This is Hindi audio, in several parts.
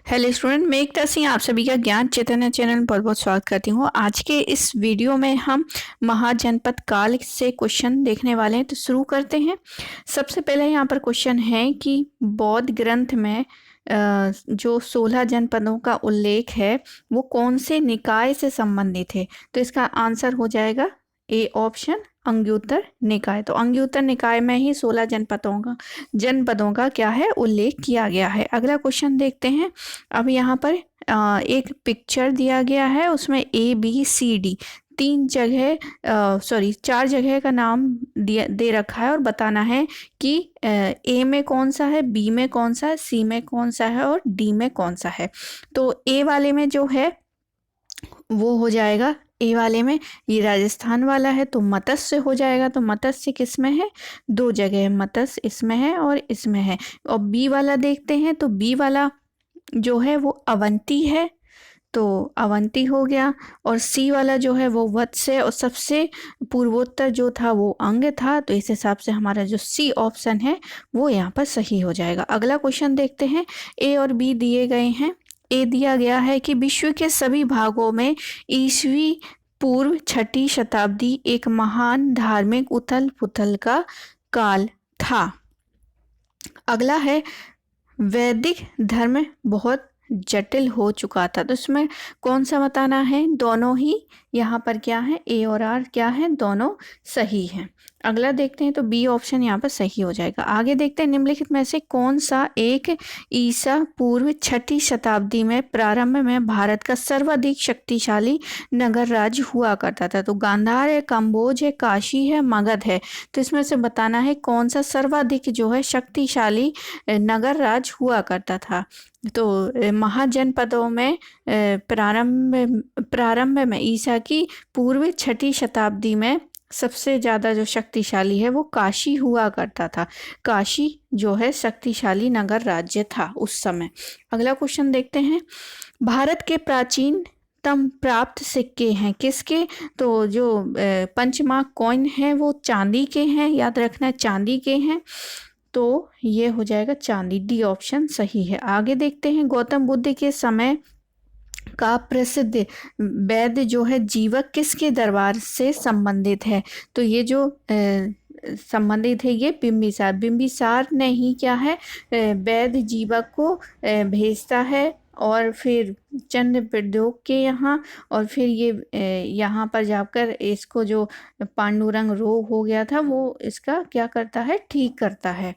हेलो स्टूडेंट, मैं एकता सिंह आप सभी का ज्ञान चैतन्य चैनल में बहुत बहुत स्वागत करती हूँ। आज के इस वीडियो में हम महाजनपद काल से क्वेश्चन देखने वाले हैं, तो शुरू करते हैं। सबसे पहले यहाँ पर क्वेश्चन है कि बौद्ध ग्रंथ में जो 16 जनपदों का उल्लेख है वो कौन से निकाय से संबंधित है। तो इसका आंसर हो जाएगा ए ऑप्शन, अंग्युत्तर निकाय। तो अंग्युत्तर निकाय में ही 16 जनपदों का क्या है, उल्लेख किया गया है। अगला क्वेश्चन देखते हैं। अब यहाँ पर एक पिक्चर दिया गया है, उसमें ABCD चार जगह का नाम दे रखा है और बताना है कि ए में कौन सा है, बी में कौन सा है, सी में कौन सा है और डी में कौन सा है। तो ए वाले में जो है वो हो जाएगा, ए वाले में ये राजस्थान वाला है तो मत्स्य हो जाएगा। तो मत्स्य किस में है, दो जगह है, मत्स्य इसमें है और इसमें है। और बी वाला देखते हैं, तो बी वाला जो है वो अवंती है, तो अवंती हो गया। और सी वाला जो है वो वत्स है और सबसे पूर्वोत्तर जो था वो अंग था। तो इस हिसाब से हमारा जो सी ऑप्शन है वो यहाँ पर सही हो जाएगा। अगला क्वेश्चन देखते हैं। ए और बी दिए गए हैं। ए दिया गया है कि विश्व के सभी भागों में ईसवी पूर्व 6ठी शताब्दी एक महान धार्मिक उथल पुथल का काल था। अगला है वैदिक धर्म बहुत जटिल हो चुका था। तो इसमें कौन सा बताना है, दोनों ही यहाँ पर क्या है, ए और आर क्या है, दोनों सही हैं। अगला देखते हैं, तो बी ऑप्शन यहाँ पर सही हो जाएगा। आगे देखते हैं, निम्नलिखित में से कौन सा एक ईसा पूर्व 6ठी शताब्दी में प्रारंभ में भारत का सर्वाधिक शक्तिशाली नगर राज्य हुआ करता था। तो गांधार है, कंबोज है, काशी है, मगध है। तो इसमें से बताना है कौन सा सर्वाधिक जो है शक्तिशाली नगर राज हुआ करता था। तो महाजनपदों में प्रारंभ में ईसा की पूर्व 6ठी शताब्दी में सबसे ज़्यादा जो शक्तिशाली है वो काशी हुआ करता था। काशी जो है शक्तिशाली नगर राज्य था उस समय। अगला क्वेश्चन देखते हैं। भारत के प्राचीन तम प्राप्त सिक्के हैं किसके, तो जो पंचमार्क कॉइन है वो चांदी के हैं, याद रखना चांदी के हैं। तो ये हो जाएगा चांदी, डी ऑप्शन सही है। आगे देखते हैं, गौतम बुद्ध के समय का प्रसिद्ध वैद्य जो है जीवक किसके दरबार से संबंधित है। तो ये जो संबंधित है ये बिंबिसार ने ही क्या है वैद्य जीवक को भेजता है और फिर चंद्र प्रद्योत के यहाँ, और फिर ये यहाँ पर जाकर इसको जो पांडुरंग रोग हो गया था वो इसका क्या करता है, ठीक करता है।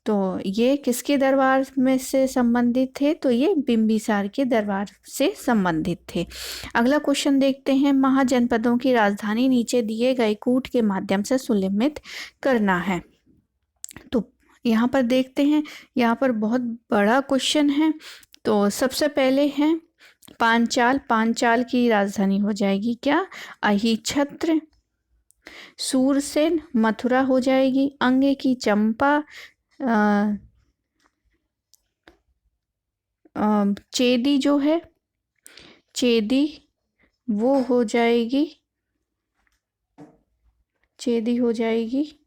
तो ये किसके दरबार में से संबंधित थे, तो ये बिंबिसार के दरबार से संबंधित थे। अगला क्वेश्चन देखते हैं। महाजनपदों की राजधानी नीचे दिए गए कूट के माध्यम से सुलिमित करना है। तो यहाँ पर देखते हैं, यहाँ पर बहुत बड़ा क्वेश्चन है। तो सबसे पहले है पांचाल। पांचाल की राजधानी हो जाएगी क्या, अहिछत्र। सूरसेन मथुरा हो जाएगी। अंग की चंपा चेदी जो है, चेदी वो हो जाएगी, चेदी हो जाएगी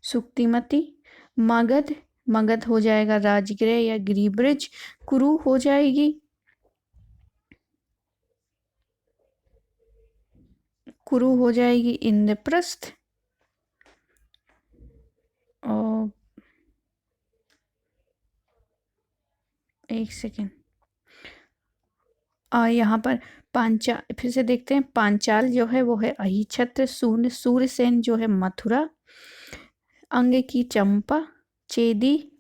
सुक्तिमती। मगध, मगध हो जाएगा राजगृह या गिरिब्रिज। कुरु हो जाएगी, कुरु हो जाएगी इंद्रप्रस्थ। और एक सेकेंड, यहाँ पर पांचाल फिर से देखते हैं। पांचाल जो है वो है अहिछत्र। सूर्यसेन जो है मथुरा। अंग की चंपा, चेदी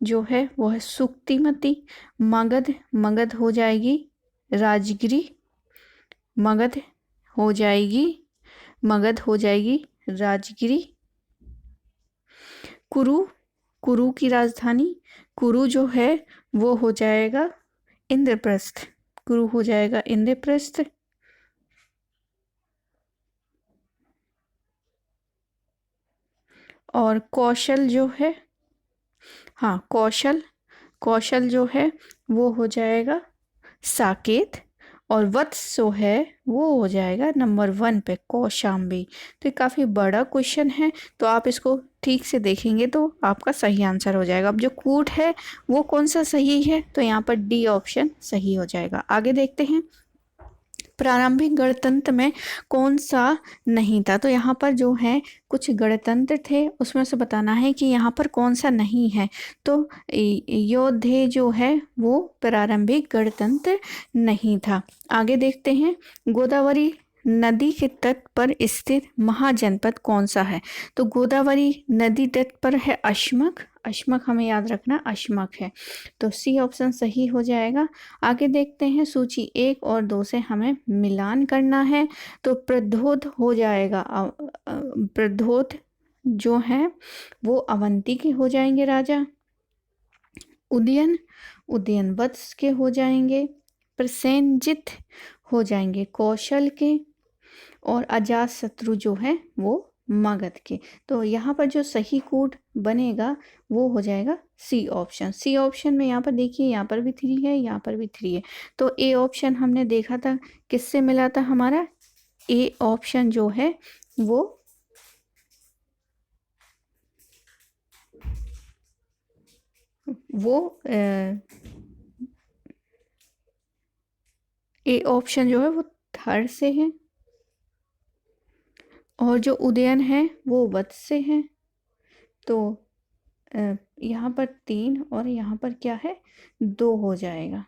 जो है वो है सुक्तिमती। मगध, मगध हो जाएगी राजगिरी। मगध हो जाएगी, मगध हो जाएगी राजगिरी। कुरु, कुरु की राजधानी, कुरु जो है वो हो जाएगा इंद्रप्रस्थ। कुरु हो जाएगा इंद्रप्रस्थ। और कौशल जो है, हाँ कौशल, कौशल जो है वो हो जाएगा साकेत। और वत्स जो है वो हो जाएगा नंबर 1 पे कौशाम्बी। तो ये काफ़ी बड़ा क्वेश्चन है, तो आप इसको ठीक से देखेंगे तो आपका सही आंसर हो जाएगा। अब जो कूट है वो कौन सा सही है, तो यहाँ पर डी ऑप्शन सही हो जाएगा। आगे देखते हैं, प्रारंभिक गणतंत्र में कौन सा नहीं था। तो यहाँ पर जो है कुछ गणतंत्र थे, उसमें से बताना है कि यहाँ पर कौन सा नहीं है। तो योधे जो है वो प्रारंभिक गणतंत्र नहीं था। आगे देखते हैं, गोदावरी नदी के तट पर स्थित महाजनपद कौन सा है। तो गोदावरी नदी तट पर है अशमक, अशमक हमें याद रखना अशमक है, तो सी ऑप्शन सही हो जाएगा। आगे देखते हैं, सूची 1 और 2 से हमें मिलान करना है। तो प्रद्योत हो जाएगा, प्रद्योत जो है वो अवंती के हो जाएंगे राजा, उदयन उदयनवत्स के हो जाएंगे, प्रसेनजित हो जाएंगे कौशल के, और अजातशत्रु जो है वो मगध के। तो यहाँ पर जो सही कूट बनेगा वो हो जाएगा सी ऑप्शन। सी ऑप्शन में यहाँ पर देखिए, यहाँ पर भी 3 है, यहाँ पर भी 3 है। तो ए ऑप्शन हमने देखा था किससे मिला था, हमारा ए ऑप्शन जो है वो ए ऑप्शन जो है वो थर्ड से है, और जो उदयन है वो वत्स से है। तो यहाँ पर 3 और यहाँ पर क्या है 2 हो जाएगा।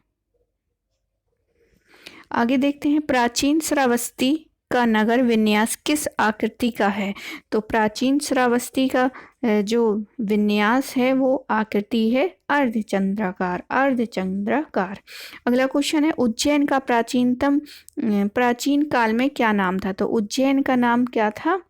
आगे देखते हैं, प्राचीन श्रावस्ती का नगर विन्यास किस आकृति का है। तो प्राचीन श्रावस्ती का जो विन्यास है वो आकृति है अर्धचंद्राकार, अर्धचंद्राकार। अगला क्वेश्चन है, उज्जैन का प्राचीन काल में क्या नाम था। तो उज्जैन का नाम क्या था,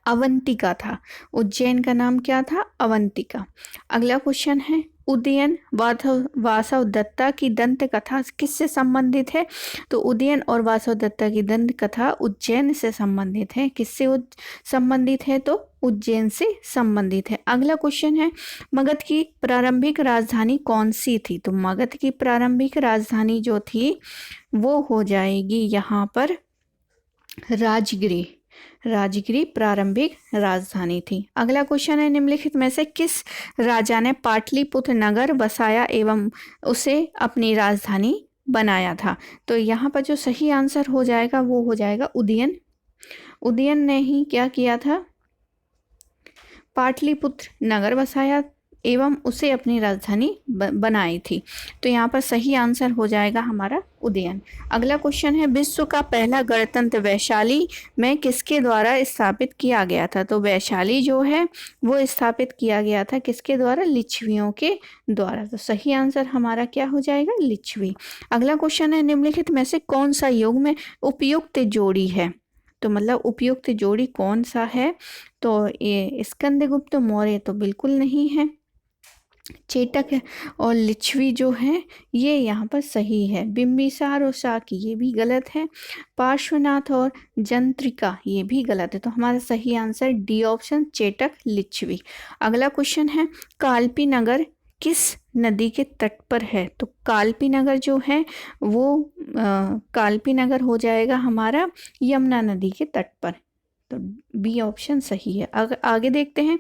अवंतिका था। उज्जैन का नाम क्या था, अवंतिका। अगला क्वेश्चन है, उदयन वासव दत्ता की दंत कथा किससे संबंधित है। तो उदयन और वासव दत्ता की दंत कथा उज्जैन से संबंधित है। किससे संबंधित है, तो उज्जैन से संबंधित है। अगला क्वेश्चन है, मगध की प्रारंभिक राजधानी कौन सी थी। तो मगध की प्रारंभिक राजधानी जो थी वो हो जाएगी यहाँ पर राजगिरी, राजगिरी प्रारंभिक राजधानी थी। अगला क्वेश्चन है, निम्नलिखित में से किस राजा ने पाटलिपुत्र नगर बसाया एवं उसे अपनी राजधानी बनाया था। तो यहाँ पर जो सही आंसर हो जाएगा वो हो जाएगा उदयन। उदयन ने ही क्या किया था, पाटलिपुत्र नगर बसाया एवं उसे अपनी राजधानी बनाई थी। तो यहाँ पर सही आंसर हो जाएगा हमारा उदयन। अगला क्वेश्चन है, विश्व का पहला गणतंत्र वैशाली में किसके द्वारा स्थापित किया गया था। तो वैशाली जो है वो स्थापित किया गया था किसके द्वारा, लिच्छवियों के द्वारा। तो सही आंसर हमारा क्या हो जाएगा, लिच्छवी। अगला क्वेश्चन है, निम्नलिखित में से कौन सा युग में उपयुक्त जोड़ी है। तो मतलब उपयुक्त जोड़ी कौन सा है, तो ये स्कंदगुप्त मौर्य तो बिल्कुल नहीं है, चेटक है और लिच्छवी जो है ये यहाँ पर सही है। बिंबिसार और शाकी ये भी गलत है। पार्श्वनाथ और जंत्रिका ये भी गलत है। तो हमारा सही answer D option, Chetak Lichchhavi. अगला क्वेश्चन है, कालपी नगर किस नदी के तट पर है। तो कालपी नगर जो है वो कालपी नगर हो जाएगा हमारा यमुना नदी के तट पर। तो बी ऑप्शन सही है। आगे देखते हैं,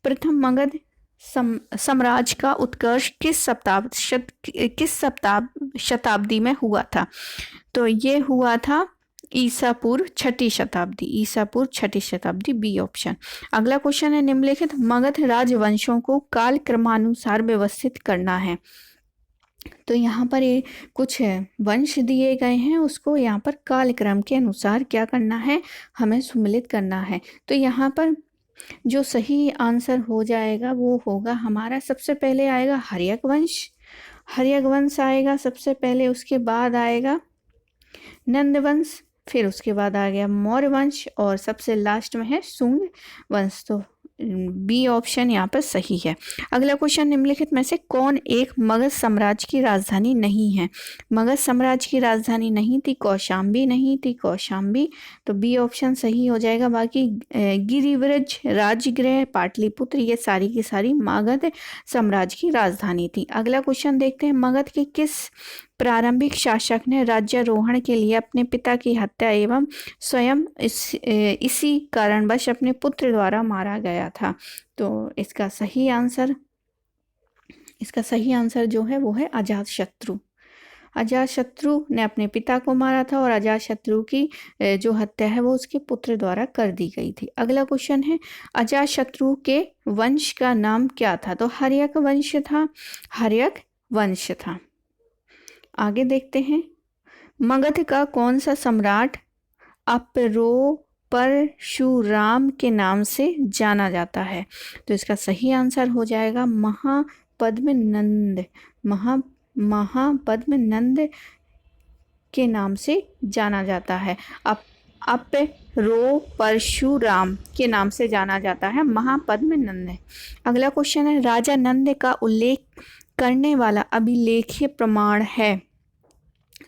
प्रथम मगध साम्राज्य का उत्कर्ष किस शताब्दी में हुआ था। तो ये हुआ था ईसा पूर्व 6ठी शताब्दी, ईसा पूर्व 6ठी शताब्दी, बी ऑप्शन। अगला क्वेश्चन है, निम्नलिखित मगध राजवंशों को काल क्रमानुसार व्यवस्थित करना है। तो यहाँ पर ये कुछ वंश दिए गए हैं, उसको यहाँ पर कालक्रम के अनुसार क्या करना है, हमें सम्मिलित करना है। तो यहाँ पर जो सही आंसर हो जाएगा वो होगा हमारा, सबसे पहले आएगा हर्यक वंश, हर्यक वंश आएगा सबसे पहले, उसके बाद आएगा नंद वंश, फिर उसके बाद आ गया मौर्य वंश, और सबसे लास्ट में है शुंग वंश। तो बी ऑप्शन यहाँ पर सही है। अगला क्वेश्चन, निम्नलिखित में से कौन एक मगध साम्राज्य की राजधानी नहीं है। मगध साम्राज्य की राजधानी नहीं थी, कौशाम्बी नहीं थी, कौशाम्बी। तो बी ऑप्शन सही हो जाएगा। बाकी गिरिव्रज, राजगृह, पाटलिपुत्र ये सारी की सारी मगध साम्राज्य की राजधानी थी। अगला क्वेश्चन देखते हैं, मगध के किस प्रारंभिक शासक ने राज्यारोहण के लिए अपने पिता की हत्या एवं स्वयं इसी कारणवश अपने पुत्र द्वारा मारा गया था। तो इसका सही आंसर जो है वो है अजातशत्रु। अजातशत्रु ने अपने पिता को मारा था और अजातशत्रु की जो हत्या है वो उसके पुत्र द्वारा कर दी गई थी। अगला क्वेश्चन है, अजातशत्रु के वंश का नाम क्या था? तो हर्यक वंश था। हर्यक वंश था। आगे देखते हैं, मगध का कौन सा सम्राट परशुराम के नाम से जाना जाता है? तो इसका सही आंसर हो जाएगा महापद्मनंद। महापद्मनंद के नाम से जाना जाता है। परशुराम के नाम से जाना जाता है महापद्मनंद। अगला क्वेश्चन है, राजा नंद का उल्लेख करने वाला अभिलेखीय प्रमाण है?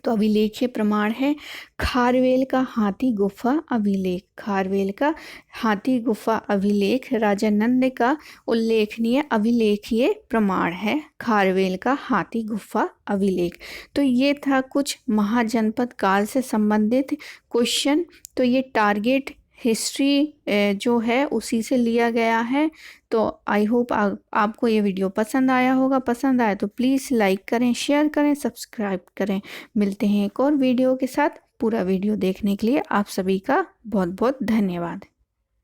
तो अभिलेखीय प्रमाण है खारवेल का हाथी गुफा अभिलेख। खारवेल का हाथी गुफा अभिलेख राजा नंद का उल्लेखनीय अभिलेखीय प्रमाण है, खारवेल का हाथी गुफा अभिलेख। तो ये था कुछ महाजनपद काल से संबंधित क्वेश्चन। तो ये टारगेट हिस्ट्री जो है उसी से लिया गया है। तो आई होप आपको ये वीडियो पसंद आया होगा। पसंद आया तो प्लीज़ लाइक करें, शेयर करें, सब्सक्राइब करें। मिलते हैं एक और वीडियो के साथ। पूरा वीडियो देखने के लिए आप सभी का बहुत बहुत धन्यवाद।